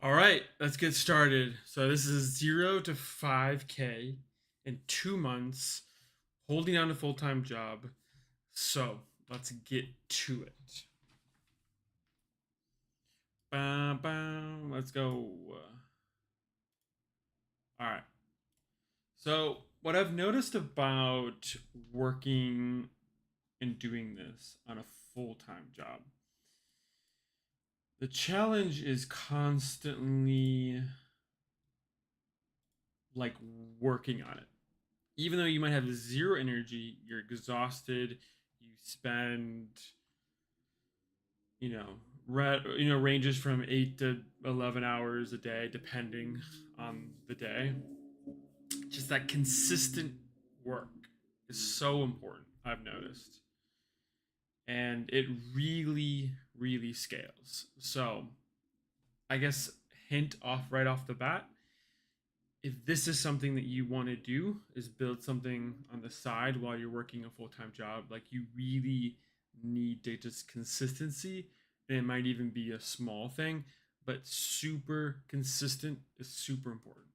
All right, let's get started. So this is 0 to 5K in 2 months, holding down a full-time job. So let's get to it. Bam, bam, let's go. All right. So what I've noticed about working and doing this on a full-time job, the challenge is constantly like working on it. Even though you might have zero energy, you're exhausted, you spend, you know, ranges from 8 to 11 hours a day depending on the day. Just that consistent work is so important, I've noticed. And it really scales. So, I guess hint off right off the bat, if this is something that you want to do, is build something on the side while you're working a full-time job, like you really need to just consistency. And it might even be a small thing, but super consistent is super important.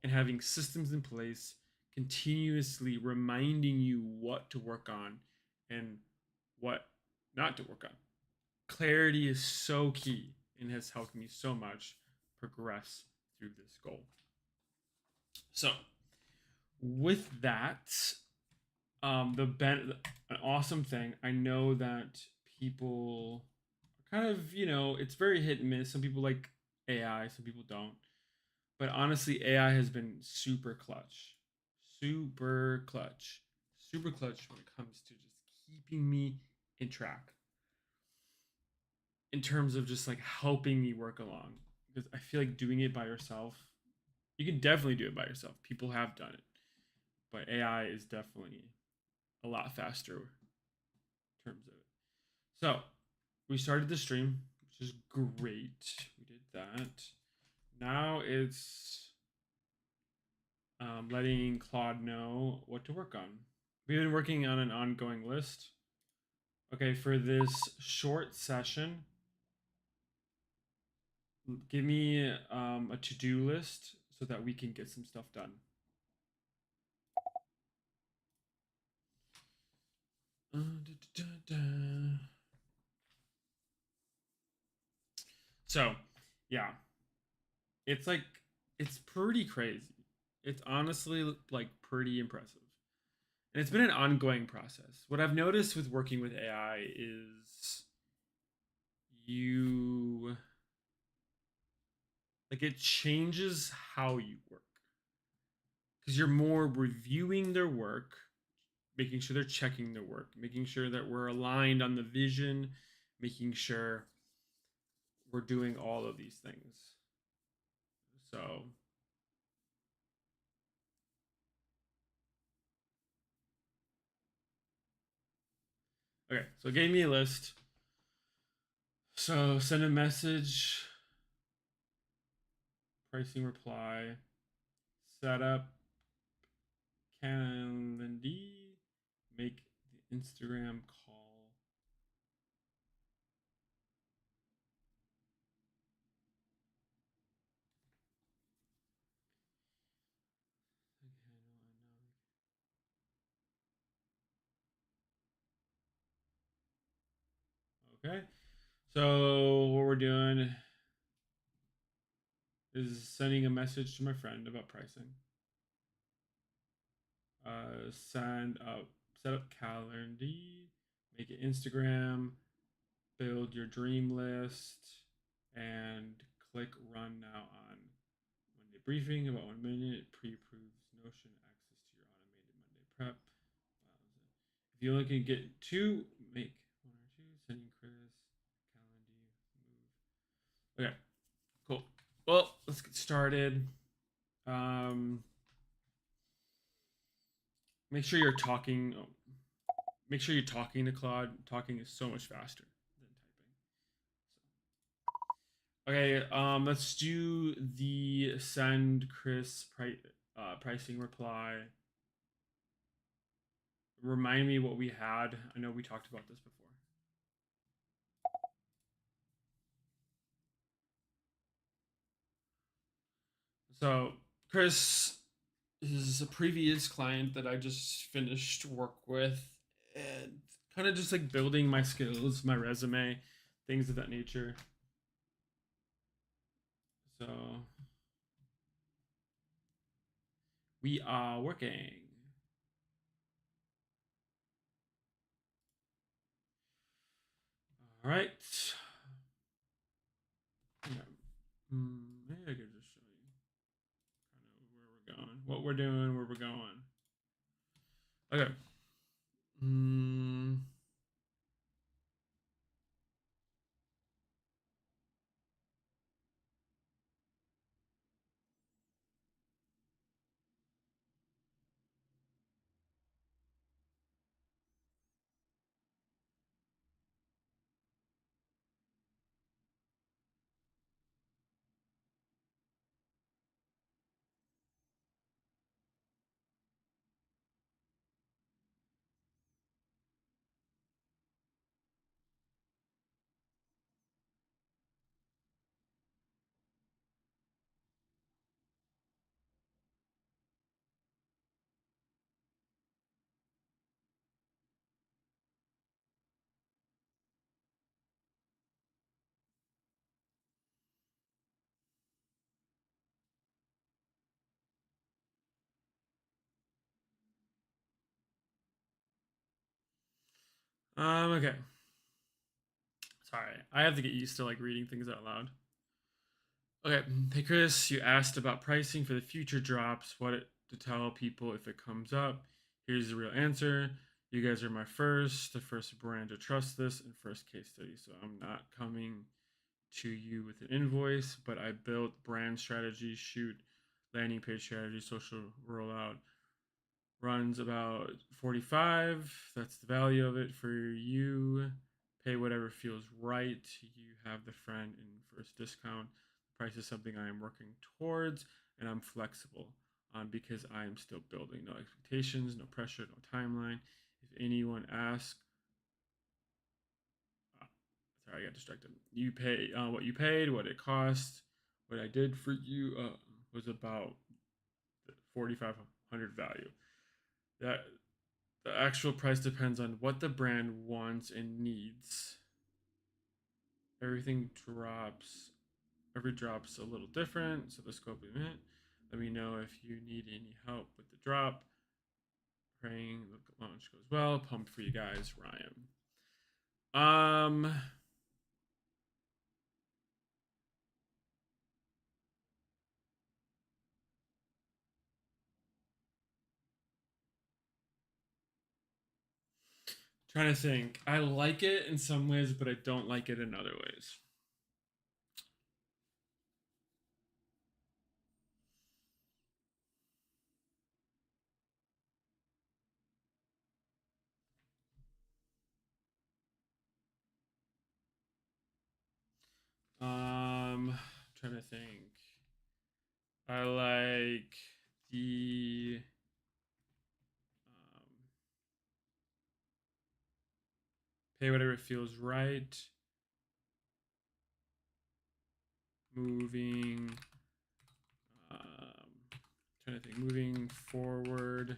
And having systems in place, continuously reminding you what to work on and what not to work on. Clarity is so key and has helped me so much progress through this goal. So, with that, an awesome thing. I know that people are kind of, it's very hit and miss. Some people like AI, some people don't. But honestly, AI has been super clutch, super clutch when it comes to just keeping me in track in terms of just like helping me work along. Because I feel like doing it by yourself, you can definitely do it by yourself. People have done it, but AI is definitely a lot faster in terms of it. So we started the stream, which is great. We did that. Now it's letting Claude know what to work on. We've been working on an ongoing list. Okay, for this short session, give me a to-do list so that we can get some stuff done. So, yeah, it's like it's pretty crazy. It's honestly like pretty impressive. And it's been an ongoing process. What I've noticed with working with AI is you like it changes how you work because you're more reviewing their work, making sure they're checking their work, making sure that we're aligned on the vision, making sure we're doing all of these things. So, okay, so it gave me a list. So, send a message, pricing reply, setup, Calendly, make the Instagram call. Okay, so what we're doing is sending a message to my friend about pricing. Send up, set up Calendly, make it Instagram, build your dream list, and click run now on Monday briefing. About 1 minute, pre-approves Notion access to your automated Monday prep. If you only can get two, make one or two. Sending Chris, Calendly, move. Okay, cool. Well, let's get started. Um, make sure you're talking. Oh, make sure you're talking to Claude. Talking is so much faster than typing. Okay, let's do the send Chris pricing reply. Remind me what we had. I know we talked about this before. So Chris is a previous client that I just finished work with, and kind of just like building my skills, my resume, things of that nature. So we are working. All right. Yeah. Maybe I could just show you kind of where we're going, what we're doing, where we're going. Okay. Mm, okay. Sorry, I have to get used to like reading things out loud. Okay, hey Chris, you asked about pricing for the future drops, what to tell people if it comes up. Here's the real answer. You guys are the first brand to trust this, and first case study. So I'm not coming to you with an invoice, but I built brand strategy, shoot, landing page strategy, social rollout. Runs about 45. That's the value of it for you. Pay whatever feels right. You have the friend and first discount. The price is something I am working towards, and I'm flexible because I am still building. No expectations, no pressure, no timeline. If anyone asks, uh, sorry, I got distracted. You pay what you paid, what it cost. What I did for you was about 4,500 value. That the actual price depends on what the brand wants and needs. Everything drops. Every drop's a little different, so the scope of it. Let me know if you need any help with the drop. Praying the launch goes well. Pumped for you guys, Ryan. Um, trying to think. I like it in some ways, but I don't like it in other ways. Trying to think. I like the pay whatever feels right. Moving. Trying to think. Moving forward.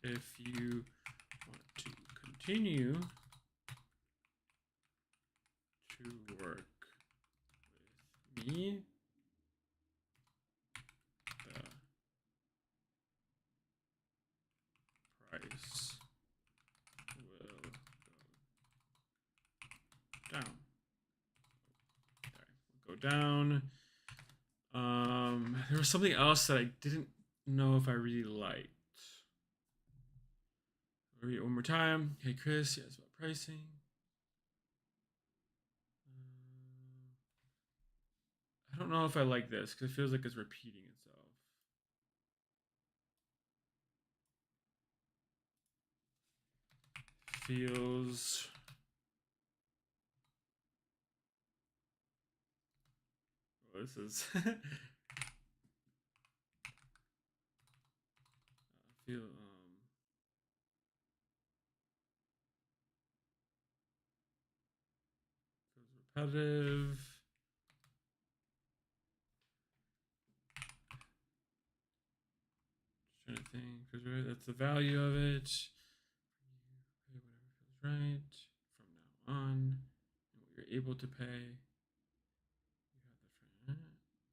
If you want to continue to work with me, the price will go down. Okay, we'll go down. There was something else that I didn't know if I really liked. I'll read it one more time. Hey Chris, yes, about pricing. I don't know if I like this because it feels like it's repeating itself. Feels this is feel repetitive. Just trying to think, because that's the value of it. Pay whatever feels right from now on. And what you're able to pay. You have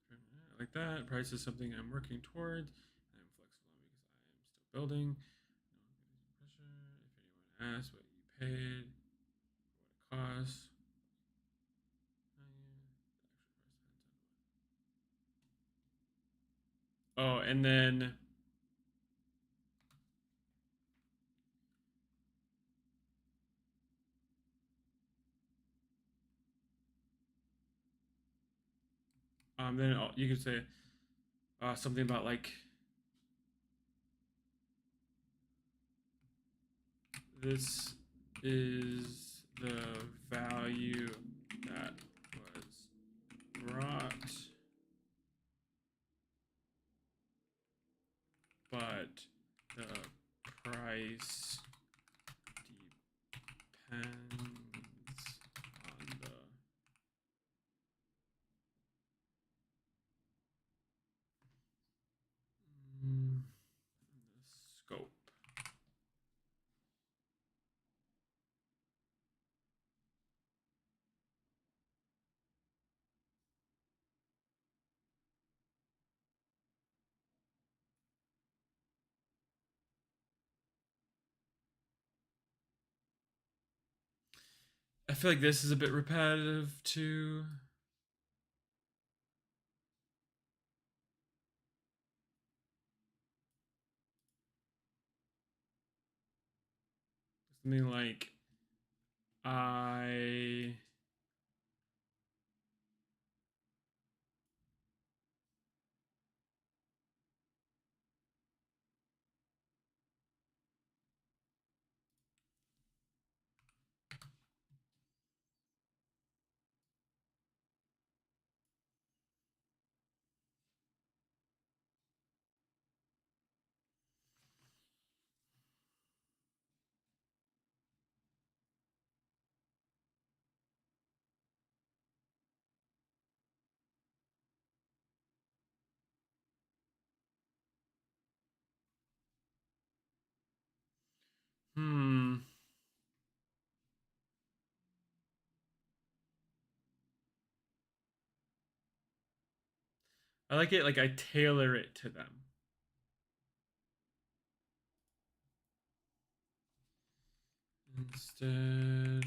the like that. Price is something I'm working towards. And I'm flexible on because I am still building. No pressure. If anyone asks what you paid, what it costs. Oh, and then then you could say something about like this is the value that was brought, but the price depends on the scope. I feel like this is a bit repetitive too. Something like I hmm I like it like I tailor it to them. Instead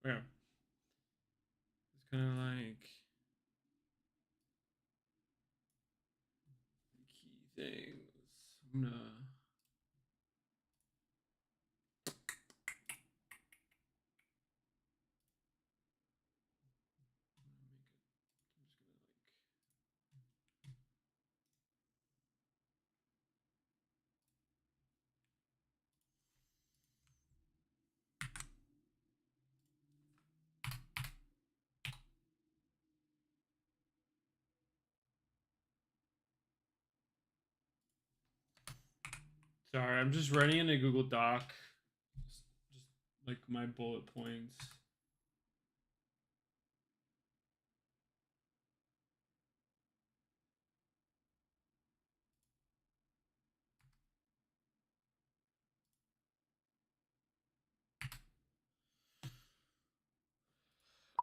yeah. It's kind of like key things. I'm gonna sorry, I'm just writing in a Google Doc, just like my bullet points.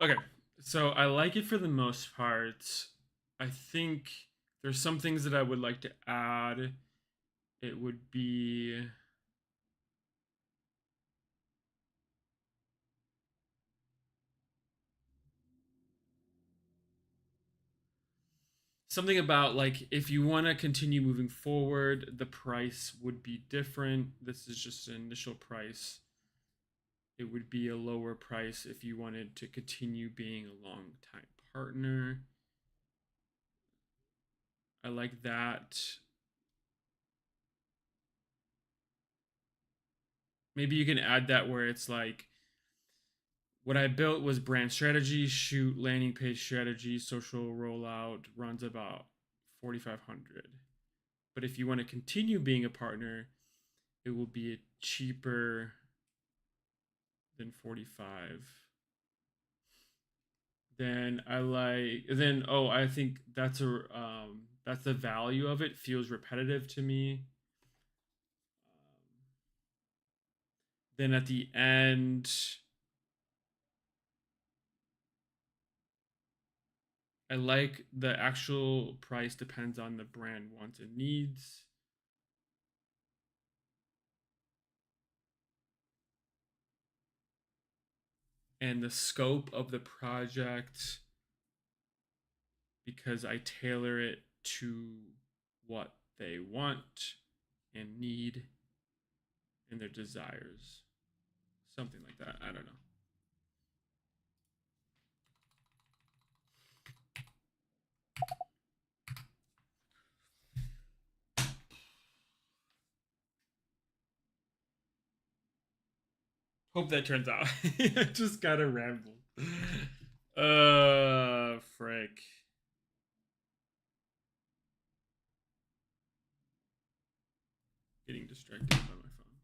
Okay, so I like it for the most part. I think there's some things that I would like to add. It would be something about like if you want to continue moving forward, the price would be different. This is just an initial price. It would be a lower price if you wanted to continue being a long time partner. I like that. maybe you can add that where it's like what I built was brand strategy, shoot, landing page strategy, social rollout runs about 4,500. But if you want to continue being a partner, it will be cheaper than 45. Then I think that's the value of it. Feels repetitive to me. Then at the end, I like the actual price depends on the brand wants and needs. And the scope of the project because I tailor it to what they want and need and their desires. Something like that. I don't know. Hope that turns out. I just gotta ramble. Frick. Getting distracted by my phone.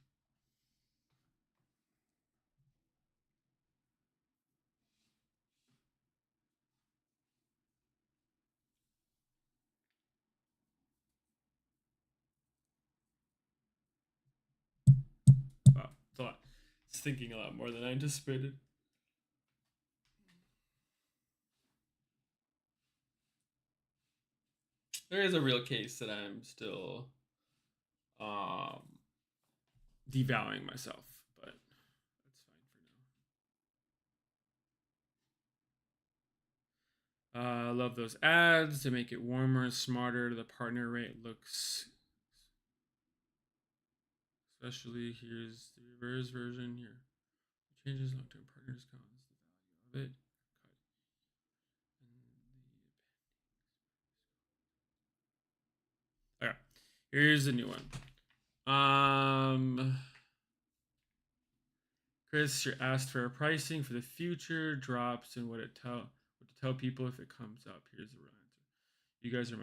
Wow, it's a lot. It's thinking a lot more than I anticipated. There is a real case that I'm still um devaluing myself, but that's fine for now. I love those ads to make it warmer, smarter. The partner rate looks, especially here's the reverse version here. Changes long-term partner discounts, the value of it. Okay, here's a new one. Chris, you're asked for a pricing for the future drops and what to tell people if it comes up. Here's the real answer. You guys are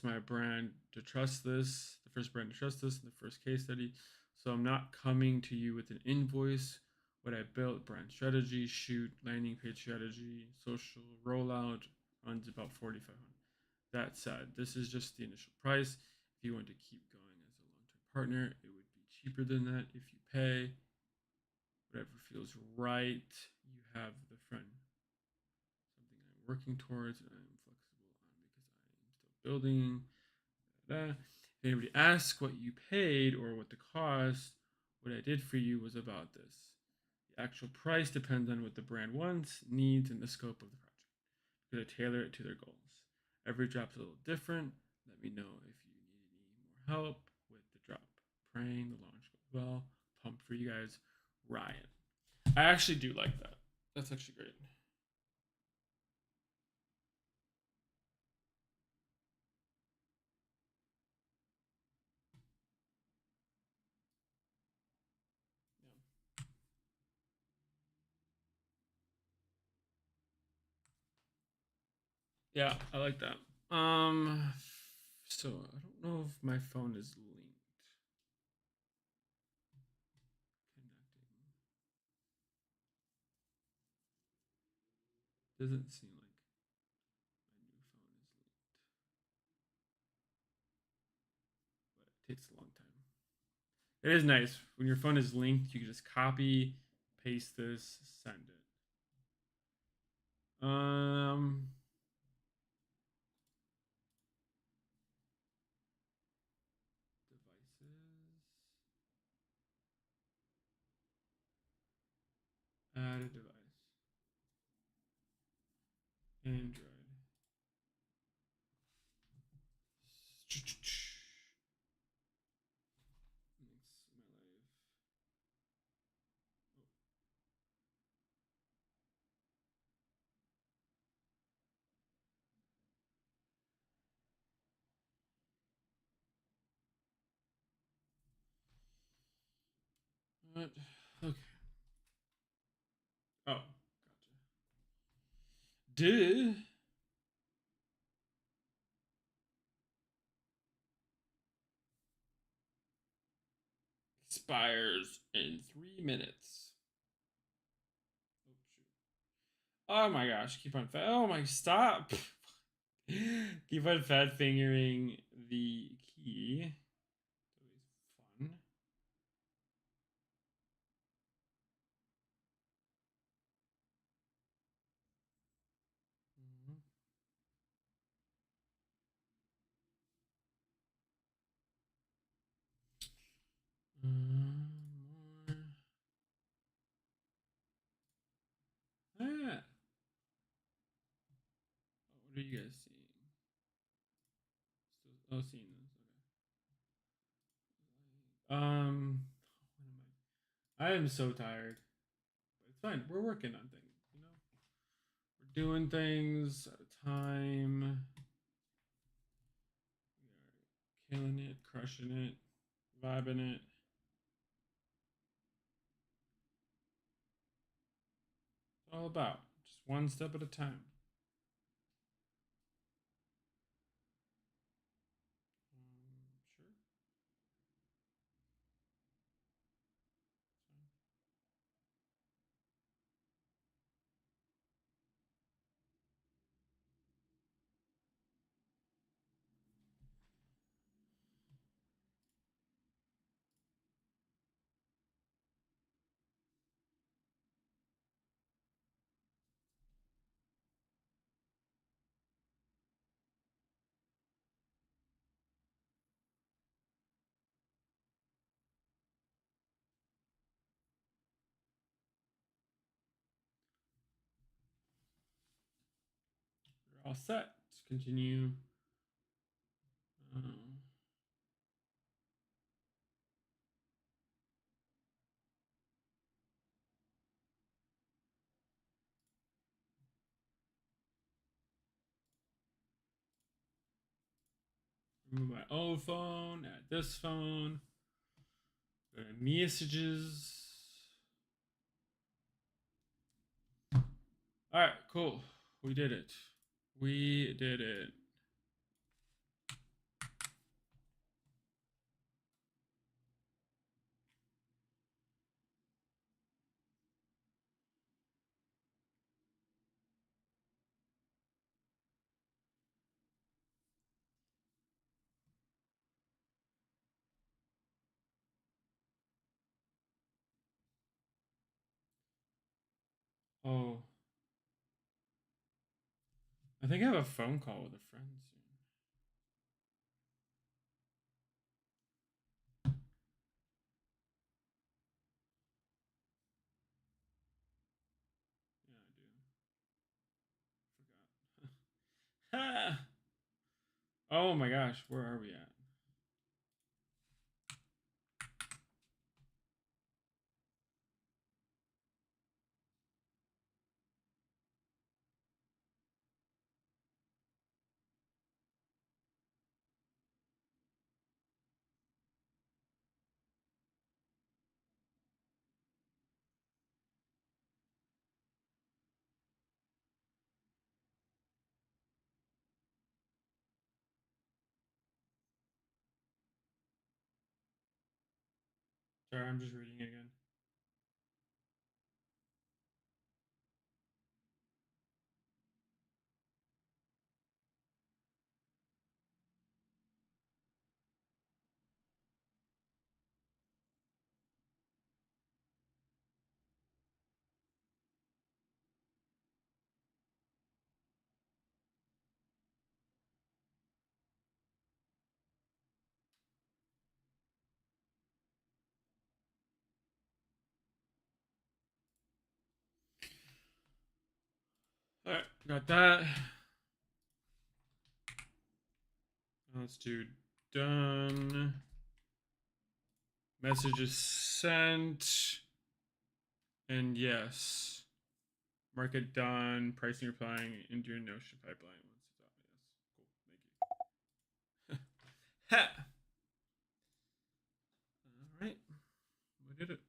my brand to trust this, the first brand to trust this, and the first case study. So I'm not coming to you with an invoice. What I built, brand strategy, shoot, landing page strategy, social rollout, runs about 4,500. That said, this is just the initial price. If you want to keep going as a long-term partner, it would be cheaper than that if you pay whatever feels right. You have the front, something I'm working towards and I'm flexible on because I am still building. If anybody asks what you paid or what the cost, what I did for you was about this. The actual price depends on what the brand wants, needs, and the scope of the project. Because I tailor it to their goals. Every drop's a little different. Let me know if you need any more help with the drop. Praying the launch goes well. Pumped for you guys, Ryan. I actually do like that. That's actually great. Yeah, I like that. So I don't know if my phone is linked. Connecting. Doesn't seem like my new phone is linked, but it takes a long time. It is nice when your phone is linked. You can just copy, paste this, send it. Devices. Add a device. Android. Makes my life. What? Okay. Oh, gotcha. Duh. Expires in 3 minutes. Oh shoot. Oh my gosh. Keep on fat. Oh my, stop. Keep on fat fingering the key. Always fun. Mhm. More. Ah. What are you guys seeing? Still, oh, seeing this. Okay. I am so tired. But it's fine. We're working on things. You know, we're doing things at a time. We are killing it, crushing it, vibing it. It's all about just one step at a time. Sure. We're all set. Let's continue. Um, Remove my old phone. Add this phone. Go to messages. All right, cool. We did it. We did it. Oh, I think I have a phone call with a friend soon. Yeah, I do. Forgot. Oh my gosh, where are we at? Sorry, I'm just reading again. All right, got that. Let's do done. Messages sent. And yes. Market done. Pricing replying into your Notion pipeline once it's off. Yes. Cool. Thank you. Ha! All right. We did it.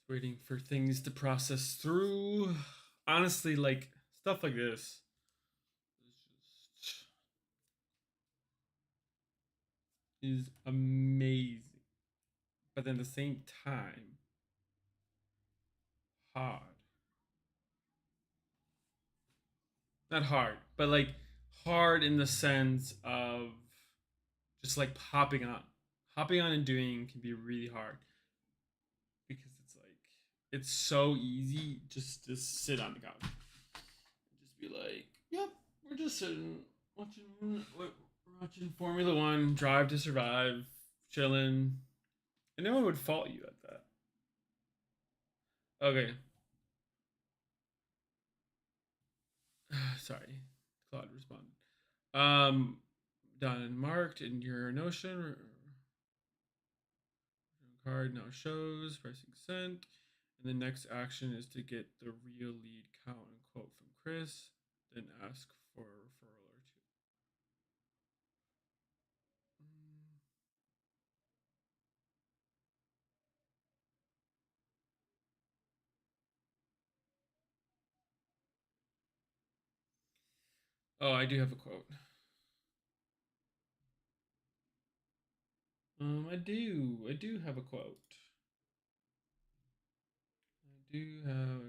Waiting for things to process through. Honestly, like stuff like this is amazing. But then at the same time, hard. Not hard, but like hard in the sense of just like hopping on. Hopping on and doing can be really hard because it's like it's so easy just to sit on the couch and just be like, "Yep, we're just sitting watching Formula One, Drive to Survive, chilling," and no one would fault you at that. Okay, sorry, Claude responded. Um, done and marked in your Notion. Card now shows, pressing send. And the next action is to get the real lead count and quote from Chris, then ask for a referral or two. Oh, I do have a quote. I do have a quote. I do have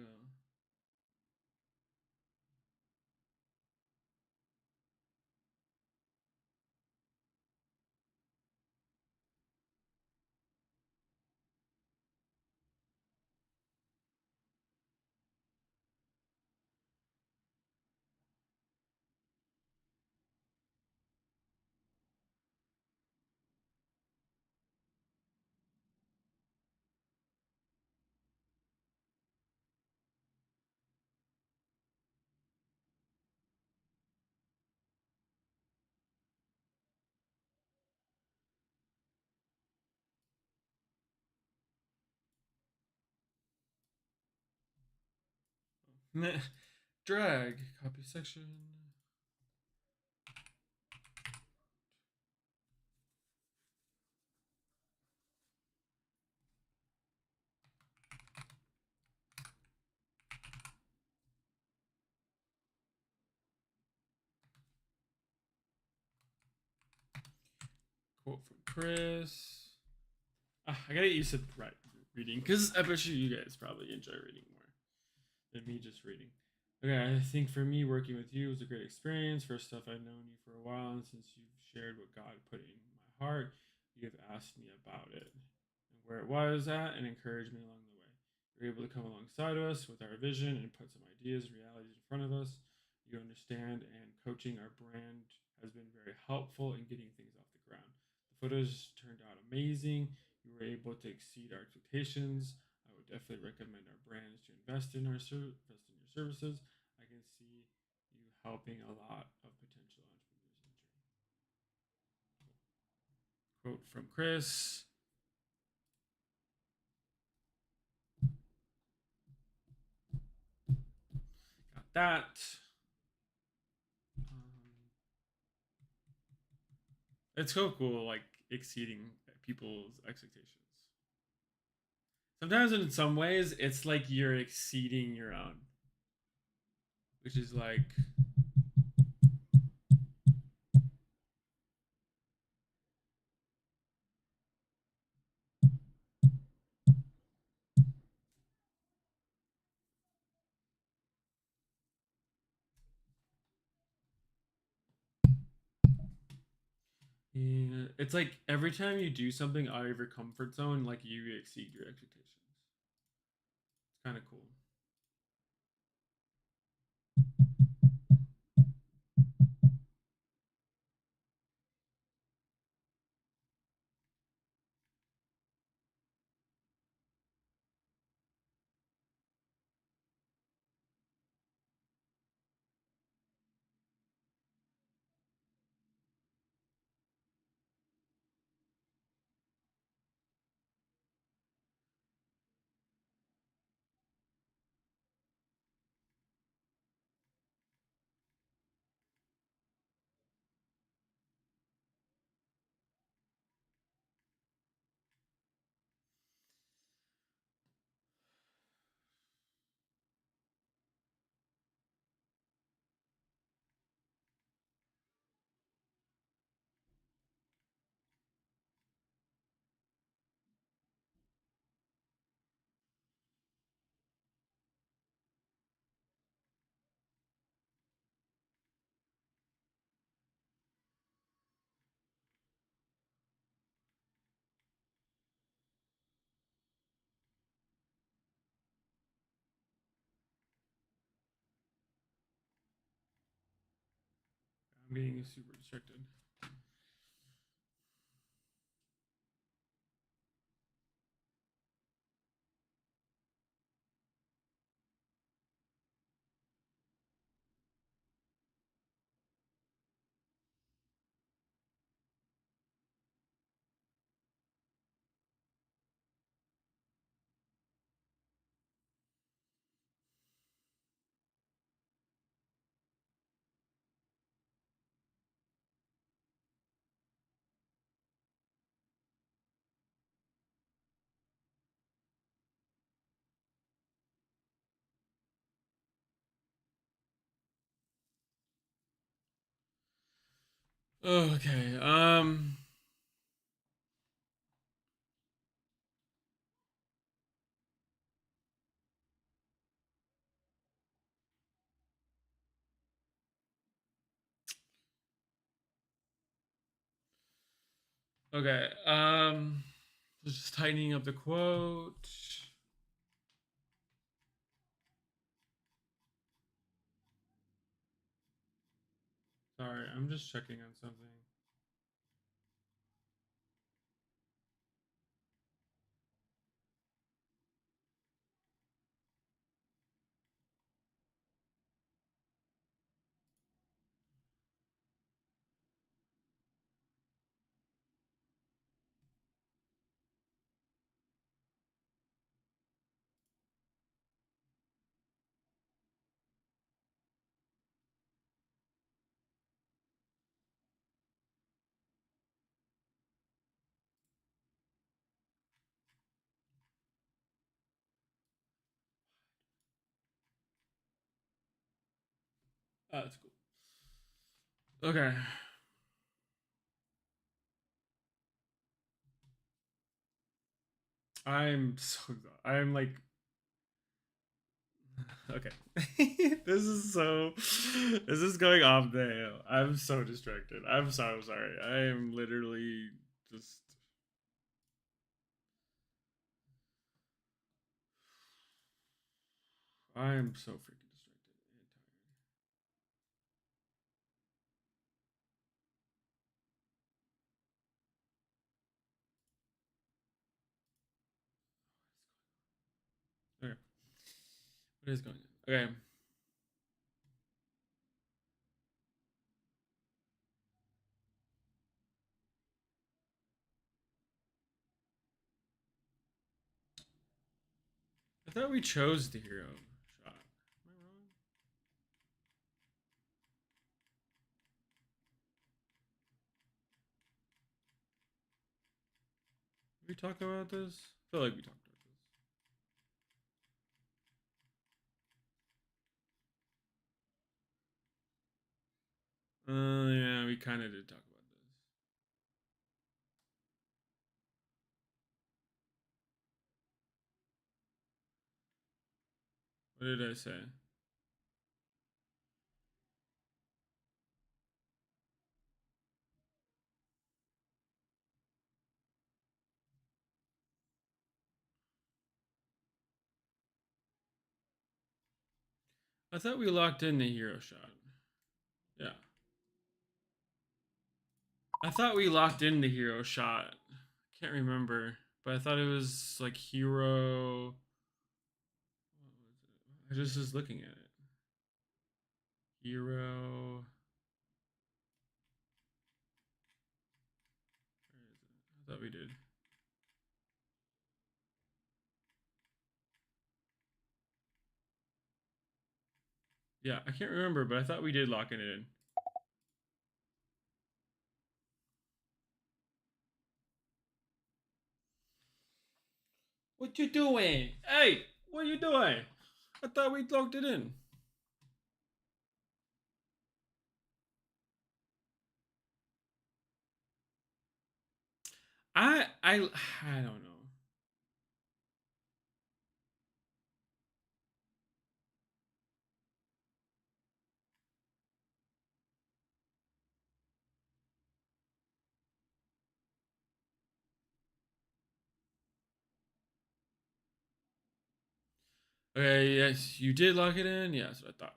a drag copy section. Quote from Chris. I gotta get used to reading because I bet you guys probably enjoy reading more than me just reading. Okay, I think for me, working with you was a great experience. First off, I've known you for a while, and since you've shared what God put in my heart, you have asked me about it and where it was at and encouraged me along the way. You're able to come alongside us with our vision and put some ideas and realities in front of us. You understand, and coaching our brand has been very helpful in getting things off the ground. The photos turned out amazing. You were able to exceed our expectations. I would definitely recommend our brands to invest in invest in your services. I can see you helping a lot of potential entrepreneurs in the journey. Quote from Chris. Got that. It's so cool, like exceeding people's expectations. Sometimes, in some ways, it's like you're exceeding your own, which is like, yeah, it's like every time you do something out of your comfort zone, like you exceed your expectations. It's kind of cool. I'm getting super distracted. Okay. Okay. Just tightening up the quote. Sorry, I'm just checking on something. Oh, that's cool. Okay. I'm so. I'm like. Okay. This is so. This is going off the hill. I'm so distracted. I'm so sorry. I am literally just. I am so freaking distracted and tired. Okay. What is going on? Okay. I thought we chose the hero shot. Am I wrong? Did we talk about this? I feel like we talked about this. Yeah, we kind of did talk about this. What did I say? I thought we locked in the hero shot. Yeah. I thought we locked in the hero shot. Can't remember, but I thought it was like hero. I just was looking at it. Hero. Where is it? I thought we did. Yeah, I can't remember, but I thought we did lock it in. What you doing? Hey, what are you doing? I thought we locked it in. I don't know. Okay, yes, you did lock it in. Yes, I thought.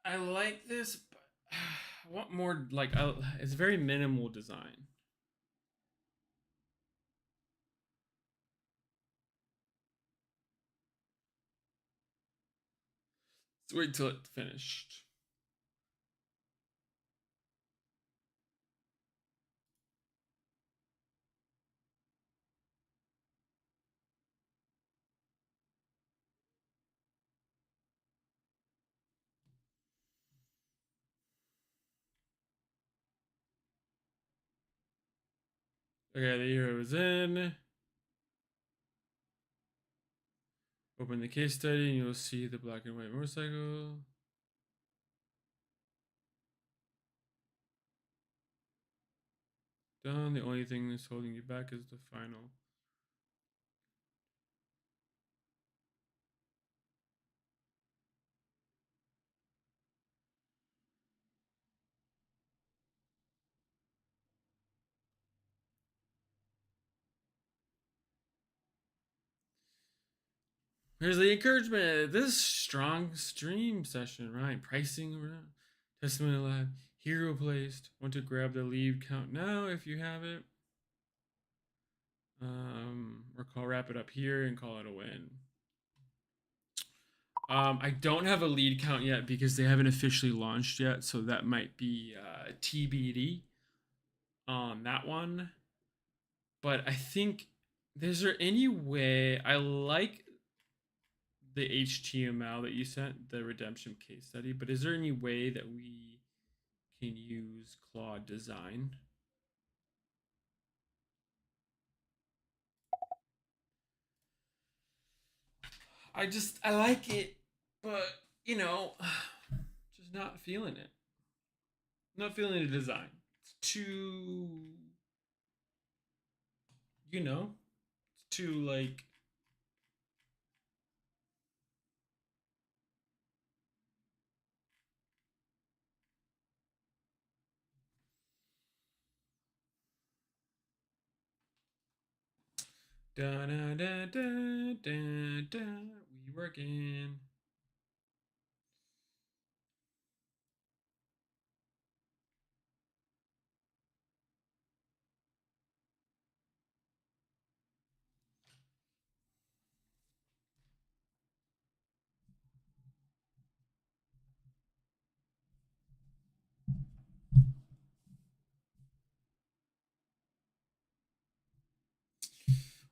I like this, but I want more. Like, it's very minimal design. Let's wait till it's finished. Okay, the hero is in. Open the case study and you'll see the black and white motorcycle. Done. The only thing that's holding you back is the final. Here's the encouragement. This strong stream session, right? Pricing, testimony lab, hero placed. Want to grab the lead count now if you have it. Or wrap it up here and call it a win. I don't have a lead count yet because they haven't officially launched yet, so that might be TBD on that one. But I think, is there any way, I like the HTML that you sent, the redemption case study, but is there any way that we can use Claude Design? I like it, but just not feeling it. Not feeling the design. It's too, it's too like. Da da da da da da. We working.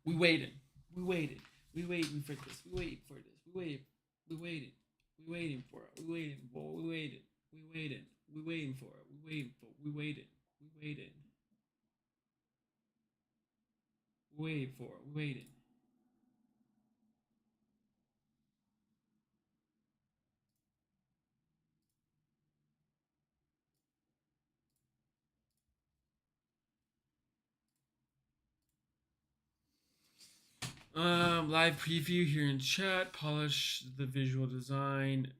We waited. We waited. We waiting for this. We waiting for this. We waited. We waited. We waiting for it. We waiting for it. We waited. We waited. We waiting for it. We waiting for it. We waited. We waited. We waited for it. We waited. Live preview here in chat. Polish the visual design.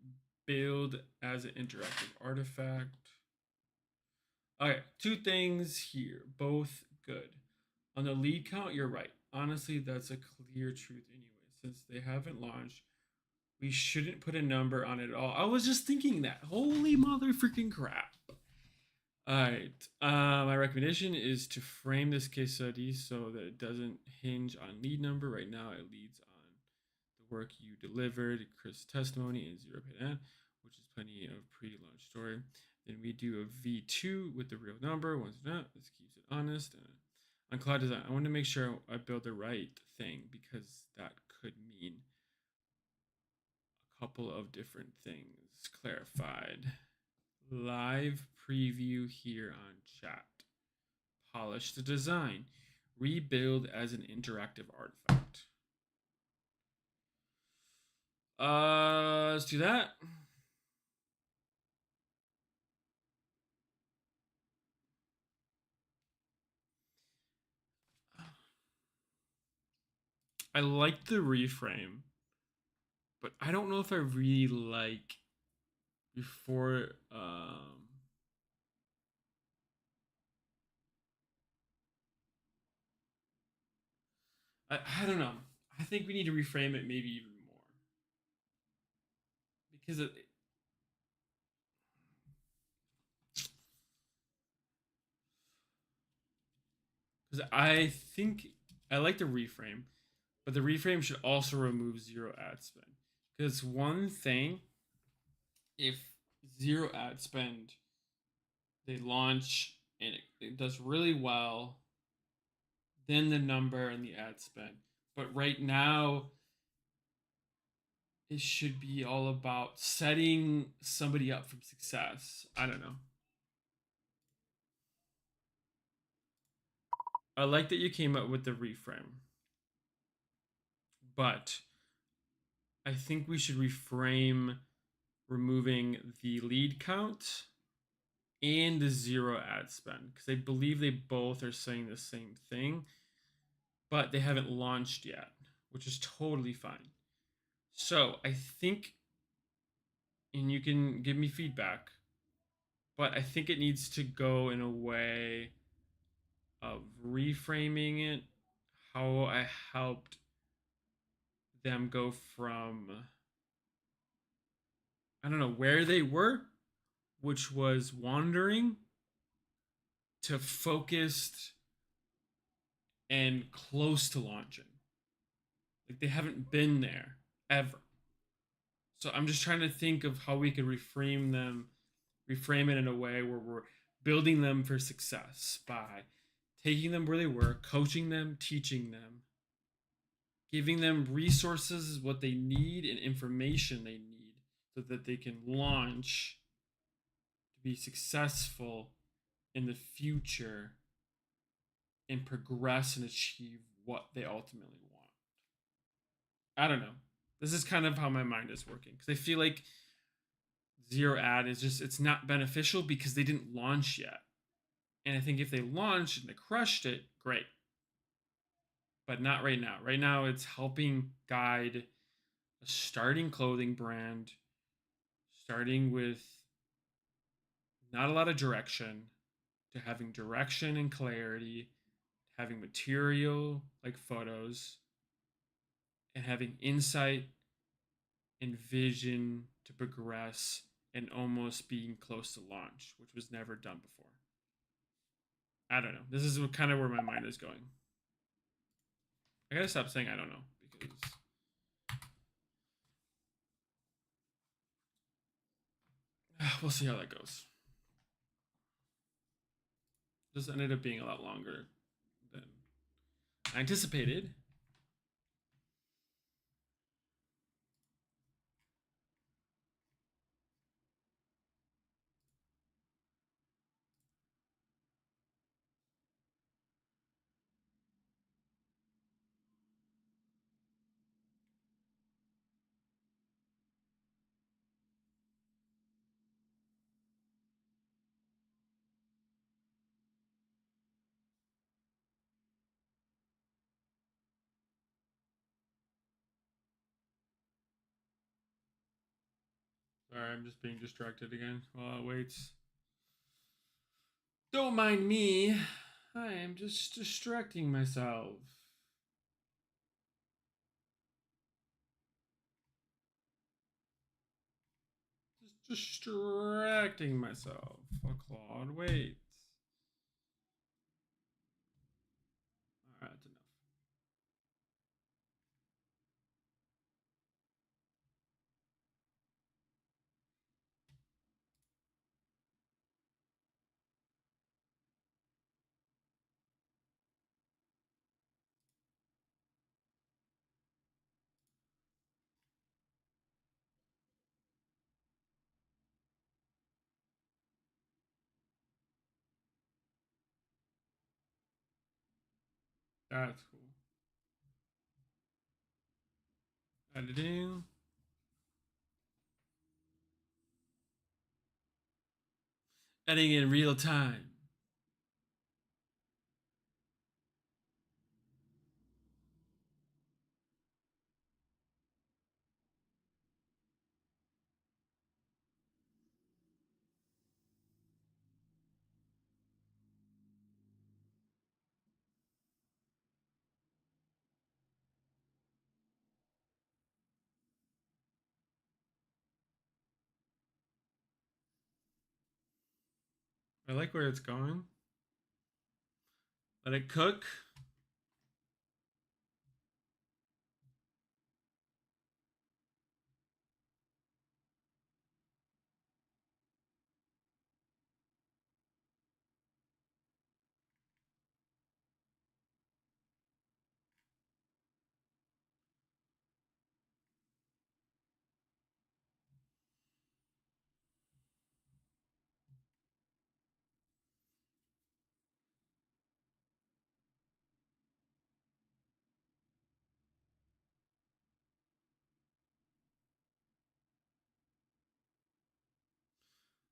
Build as an interactive artifact. Okay, two things here, both good. On the lead count, you're right. Honestly, that's a clear truth anyway. Since they haven't launched, we shouldn't put a number on it at all. I was just thinking that. Holy mother freaking crap. All right. My recommendation is to frame this case study so that it doesn't hinge on lead number. Right now, it leads on the work you delivered, Chris testimony, and 0 paid ad, which is plenty of pre-launch story. Then we do a V2 with the real number. Once not, this keeps it honest. On Cloud Design, I want to make sure I build the right thing because that could mean a couple of different things. Clarified. Live preview here on chat. Polish the design. Rebuild as an interactive artifact. Let's do that. I like the reframe, but I don't know if I really like before I don't know. I think we need to reframe it maybe even more because I think I like the reframe, but the reframe should also remove zero ad spend. Because it's one thing if zero ad spend, they launch and it does really well, then the number and the ad spend. But right now, it should be all about setting somebody up for success. I don't know. I like that you came up with the reframe, but I think we should reframe removing the lead count and the zero ad spend because I believe they both are saying the same thing, but they haven't launched yet, which is totally fine. So I think, and you can give me feedback, but I think it needs to go in a way of reframing it how I helped them go from, I don't know, where they were, which was wandering, to focused and close to launching. Like they haven't been there ever. So I'm just trying to think of how we could reframe it in a way where we're building them for success by taking them where they were, coaching them, teaching them, giving them resources, what they need, and information they need so that they can launch to be successful in the future and progress and achieve what they ultimately want. I don't know. This is kind of how my mind is working because I feel like zero ad is just it's not beneficial because they didn't launch yet. And I think if they launched and they crushed it, great. But not right now. Right now it's helping guide a starting clothing brand starting with not a lot of direction to having direction and clarity, having material like photos, and having insight and vision to progress and almost being close to launch, which was never done before. I don't know. This is kind of where my mind is going. I gotta stop saying I don't know because we'll see how that goes. This ended up being a lot longer than I anticipated. Sorry, I'm just being distracted again while it waits. Don't mind me. I am just distracting myself. Just distracting myself. While Claude waits. Alright, that's enough. That's cool. Editing. Editing in real time. I like where it's going. Let it cook.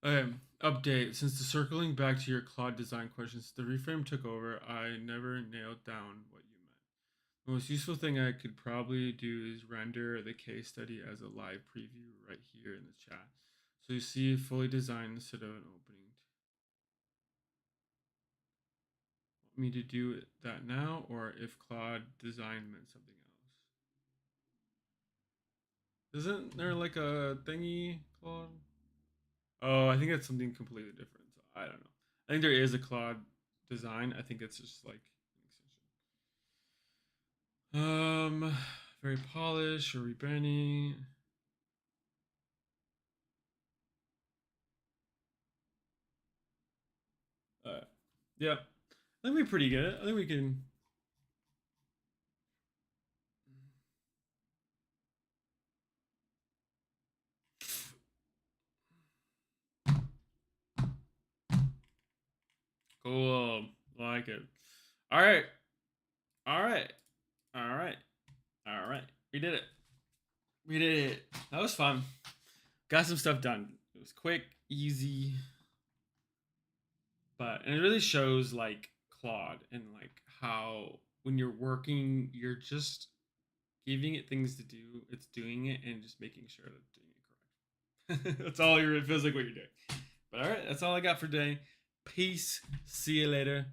Okay, update. Since the circling back to your Claude design questions, the reframe took over. I never nailed down what you meant. The most useful thing I could probably do is render the case study as a live preview right here in the chat. So you see it fully designed instead of an opening. Want me to do that now, or if Claude design meant something else? Isn't there like a thingy, Claude? Oh, I think that's something completely different. So I don't know. I think there is a Claude design. I think it's just like an extension. Very polished or rebranding. Yeah, I think we're pretty good. I think we can. Cool. Like it. All right. All right. All right. All right. We did it. We did it. That was fun. Got some stuff done. It was quick, easy, but and it really shows like Claude and like how when you're working, you're just giving it things to do. It's doing it and just making sure that it's doing it correct. That's all you're. It feels like what you're doing. But all right, that's all I got for today. Peace. See you later.